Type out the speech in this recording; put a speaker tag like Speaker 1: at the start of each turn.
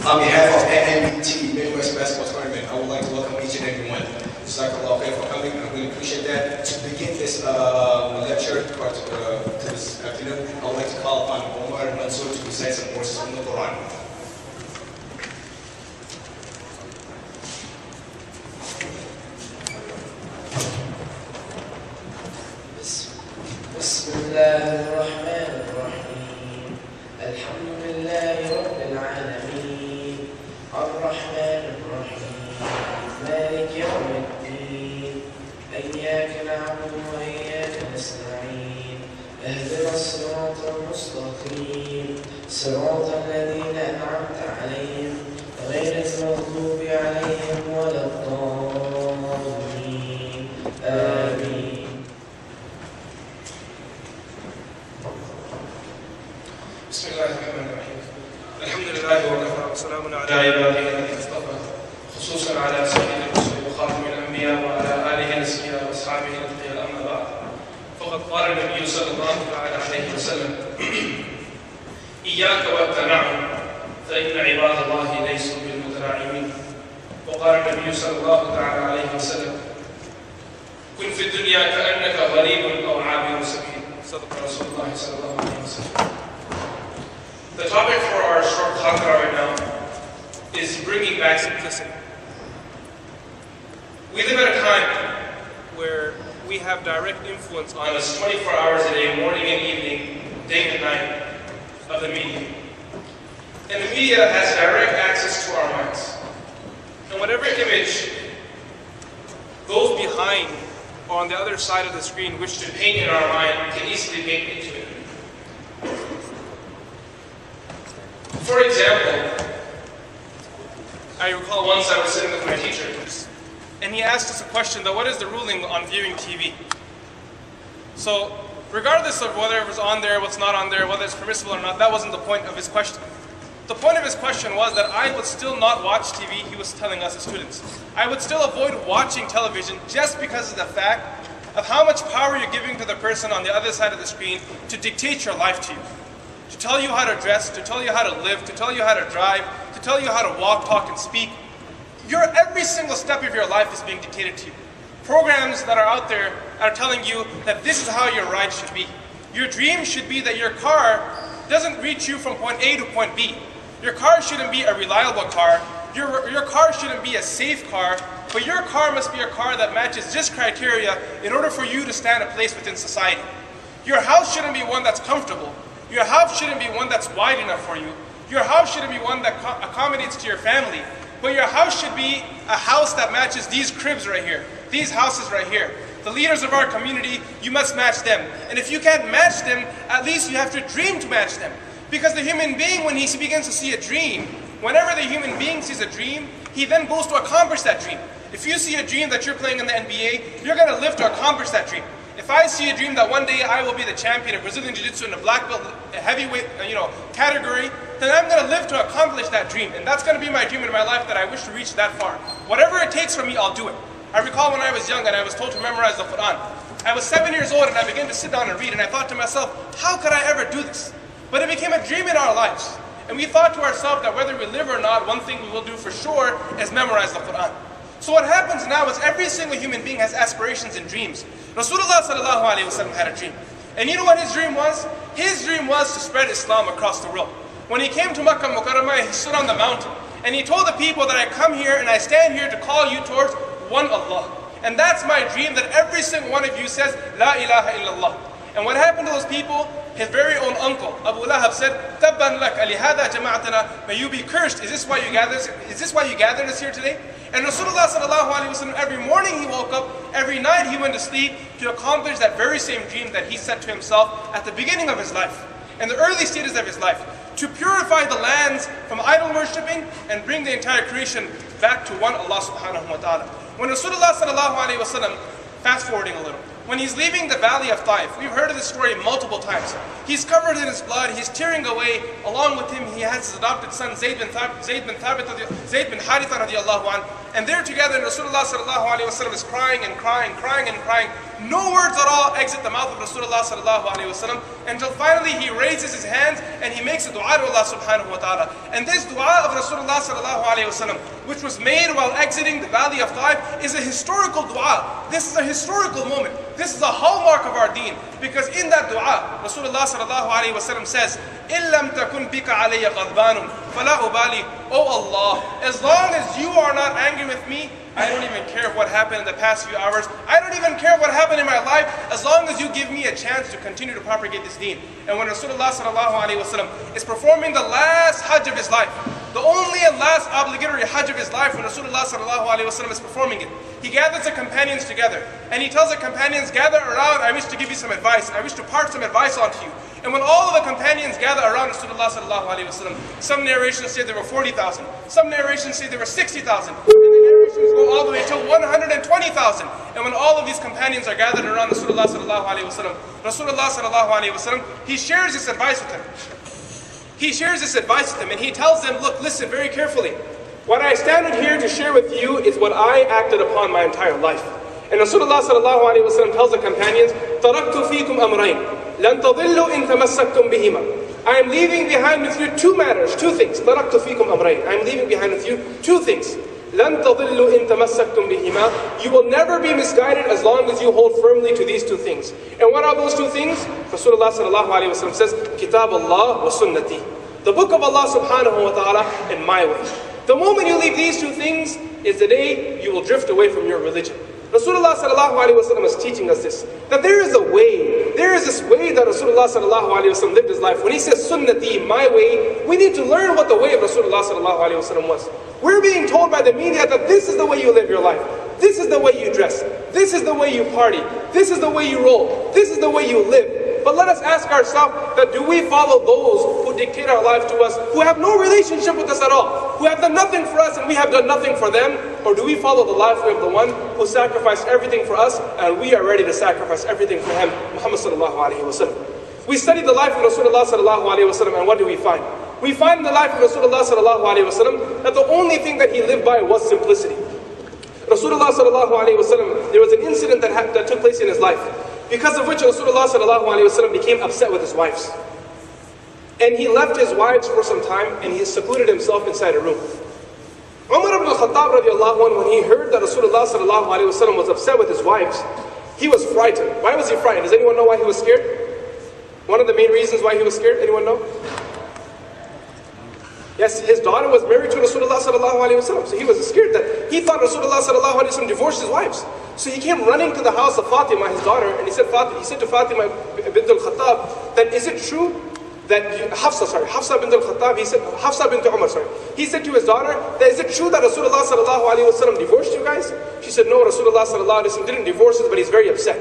Speaker 1: On behalf of NMBT Midwest Basketball Tournament, I would like to welcome each and every one. Jazakallah khair for coming. I really appreciate that. To begin this lecture to this afternoon, I would like to call upon Omar Mansour to recite some verses from the Quran.
Speaker 2: بسم الله الرحمن الرحيم الحمد لله رب العالمين الرحمن الرحيم مالك يوم الدين إياك نعبد وإياك نستعين اهدنا الصراط المستقيم صراط الذين أنعمت عليهم غير المغضوب عليهم ولا الضالين آمين.
Speaker 3: بسم الله الرحمن الرحيم الحمد لله وكفى وسلام على عباده الذين اصطفى خصوصا على سيد الرسل وخاتم الانبياء وعلى اله الاسمياء واصحابه الاتقياء اما بعد فقد قال النبي صلى الله عليه وسلم اياك والتنعم فان عباد الله ليسوا بالمتنعمين وقال النبي صلى الله عليه وسلم كن في الدنيا كانك غريب او عابر سبيل صدق رسول الله صلى الله عليه وسلم. The topic for our short khatra right now is bringing back simplicity. We live at a time where we have direct influence on us 24 hours a day, morning and evening, day and night, of the media. And the media has direct access to our minds. And whatever image goes behind or on the other side of the screen, which to paint in our mind, we can easily paint into it. For example, I recall once I was sitting with my teacher, and he asked us a question that what is the ruling on viewing TV? So, regardless of whether it was on there, what's not on there, whether it's permissible or not, that wasn't the point of his question. The point of his question was that I would still not watch TV, he was telling us as students. I would still avoid watching television just because of the fact of how much power you're giving to the person on the other side of the screen to dictate your life to you. To tell you how to dress, to tell you how to live, to tell you how to drive, to tell you how to walk, talk, and speak. Every single step of your life is being dictated to you. Programs that are out there are telling you that this is how your ride should be. Your dream should be that your car doesn't reach you from point A to point B. Your car shouldn't be a reliable car. Your car shouldn't be a safe car, but your car must be a car that matches this criteria in order for you to stand a place within society. Your house shouldn't be one that's comfortable. Your house shouldn't be one that's wide enough for you. Your house shouldn't be one that accommodates to your family. But your house should be a house that matches these cribs right here, these houses right here. The leaders of our community, you must match them. And if you can't match them, at least you have to dream to match them. Because the human being, when he begins to see a dream, whenever the human being sees a dream, he then goes to accomplish that dream. If you see a dream that you're playing in the NBA, you're going to live to accomplish that dream. If I see a dream that one day I will be the champion of Brazilian Jiu-Jitsu in the black belt heavyweight category, then I'm going to live to accomplish that dream. And that's going to be my dream in my life, that I wish to reach that far. Whatever it takes from me, I'll do it. I recall when I was young and I was told to memorize the Quran. I was 7 years old and I began to sit down and read, and I thought to myself, how could I ever do this? But it became a dream in our lives. And we thought to ourselves that whether we live or not, one thing we will do for sure is memorize the Quran. So what happens now is every single human being has aspirations and dreams. Rasulullah sallallahu alaihi wasallam had a dream. And you know what his dream was? His dream was to spread Islam across the world. When he came to Makkah Mukarramah, he stood on the mountain. And he told the people that I come here and I stand here to call you towards one Allah. And that's my dream, that every single one of you says, La ilaha illallah. And what happened to those people? His very own uncle, Abu Lahab, said, Tabban lak alihada jama'atana, may you be cursed. Is this why you gathered us here today? And Rasulullah sallallahu alaihi wasallam, every morning he woke up, every night he went to sleep to accomplish that very same dream that he said to himself at the beginning of his life, in the early stages of his life, to purify the lands from idol worshipping and bring the entire creation back to one Allah subhanahu wa ta'ala. When Rasulullah sallallahu alaihi wasallam, fast forwarding a little, when he's leaving the valley of Taif, we've heard of this story multiple times. He's covered in his blood, he's tearing away. Along with him, he has his adopted son, Zayd bin Haritha radiallahu anh. And they're together, and Rasulullah sallallahu alayhi wa sallam is crying and crying, crying and crying. no words at all exit the mouth of Rasulullah sallallahu alaihi wasallam until finally he raises his hands and he makes a dua to Allah subhanahu wa ta'ala. And this dua of Rasulullah sallallahu alaihi wasallam, which was made while exiting the valley of Taif, is a historical dua. This is a historical moment. This is a hallmark of our deen, because in that dua, Rasulullah sallallahu alaihi wasallam says, إِن لَمْ تَكُنْ بِكَ عَلَيَّ غَضْبَانٌ فَلَا أُبَالِي. Oh Allah, as long as you are not angry with me, I don't even care what happened in the past few hours. I don't even care what happened in my life, as long as you give me a chance to continue to propagate this deen. And when Rasulullah sallallahu alaihi wasallam is performing the last hajj of his life, the only and last obligatory hajj of his life, when Rasulullah sallallahu alaihi wasallam is performing it, he gathers the companions together and he tells the companions, gather around, I wish to give you some advice. I wish to impart some advice onto you. And when all of the companions gather around Rasulullah sallallahu alaihi wasallam, some narrations say there were 40,000, some narrations say there were 60,000, and the narrations go all the way to 120,000. And when all of these companions are gathered around Rasulullah sallallahu alaihi wasallam, he shares this advice with them. He shares this advice with them and he tells them, look, listen very carefully. What I stand here to share with you is what I acted upon my entire life. And Rasulullah sallallahu alaihi wasallam tells the companions, تَرَكْتُ فِيكُمْ أَمْرَيْنِ لَن تَضِلُّوا إِن تَمَسَّكْتُمْ بِهِمَا. I am leaving behind with you two matters, two things. تَرَكْتُ فِيكُمْ أَمْرَيْنِ. I am leaving behind with you two things. لَن تَضِلُّوا إِن تَمَسَّكْتُمْ بِهِمَا. You will never be misguided as long as you hold firmly to these two things. And what are those two things? Rasulullah sallallahu alaihi wasallam says, Kitab Allah wa sunnati. The book of Allah subhanahu wa ta'ala and my way. The moment you leave these two things is the day you will drift away from your religion. Rasulullah sallallahu alaihi wasallam is teaching us this, that there is a way, there is this way that Rasulullah sallallahu alaihi wasallam lived his life. When he says sunnati, my way, we need to learn what the way of Rasulullah sallallahu alaihi wasallam was. We're being told by the media that this is the way you live your life. This is the way you dress. This is the way you party. This is the way you roll. This is the way you live. But let us ask ourselves that do we follow those who dictate our life to us, who have no relationship with us at all, who have done nothing for us and we have done nothing for them? Or do we follow the life way of the one who sacrificed everything for us and we are ready to sacrifice everything for him, Muhammad sallallahu alaihi wasallam? We study the life of Rasulullah sallallahu alaihi wasallam and what do we find? We find in the life of Rasulullah sallallahu alaihi wasallam that the only thing that he lived by was simplicity. Rasulullah sallallahu alaihi wasallam, there was an incident that took place in his life, because of which Rasulullah sallallahu alaihi wasallam became upset with his wives. And he left his wives for some time and he secluded himself inside a room. Umar ibn al-Khattab radiallahu anhu, when he heard that Rasulullah sallallahu alaihi wasallam was upset with his wives, he was frightened. Why was he frightened? Does anyone know why he was scared? One of the main reasons why he was scared, anyone know? Yes, his daughter was married to Rasulullah sallallahu alaihi wasallam, so he was scared that he thought Rasulullah sallallahu alaihi wasallam divorced his wives. So he came running to the house of Fatima, his daughter, and he said to Fatima bint al-Khattab, that is it true that Hafsa bint al-Khattab, he said, Hafsa bint Umar, he said to his daughter, that is it true that Rasulullah sallallahu alaihi wasallam divorced you guys? She said, no, Rasulullah sallallahu alaihi wasallam didn't divorce us, but he's very upset.